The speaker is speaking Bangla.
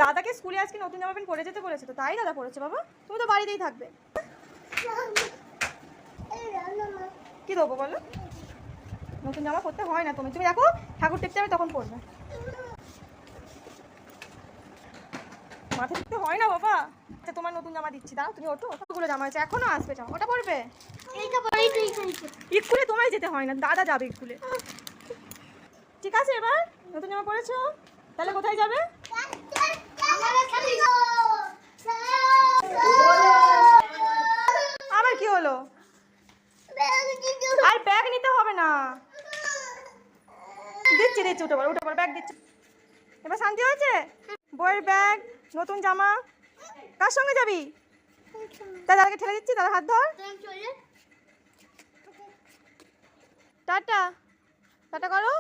দাদাকে স্কুলে আজকে নতুন জামা প্যান্ট পরে যেতে বলেছে, তো তাই দাদা পরেছে। বাবা তুমি তো বাড়িতেই থাকবে। কি দেবো বলো? নতুন জামা পরতে হয় না। তুমি দেখো ঠাকুর দেখতে যাবে তখন পরবে। মাথা দেখতে হয় না বাবা। আচ্ছা তোমার নতুন জামা দিচ্ছি, দাও তুমি ওঠো। কতগুলো জামা আছে, এখনো আসবে জামা, ওটা পরবে। স্কুলে তোমায় যেতে হয় না, দাদা যাবে স্কুলে। ঠিক আছে, এবার নতুন জামা পরেছো, তাহলে কোথায় যাবে? আবার কি হলো? আর ব্যাগ নিতে হবে না, দিচ্ছি উঠে পড়ো ব্যাগ দিচ্ছি। এবার শান্তি হয়েছে? বইয়ের ব্যাগ, নতুন জামা, কার সঙ্গে যাবি? দাদাকে ঠেলে দিচ্ছি, দাদা হাত ধর। টাটা টাটা করো।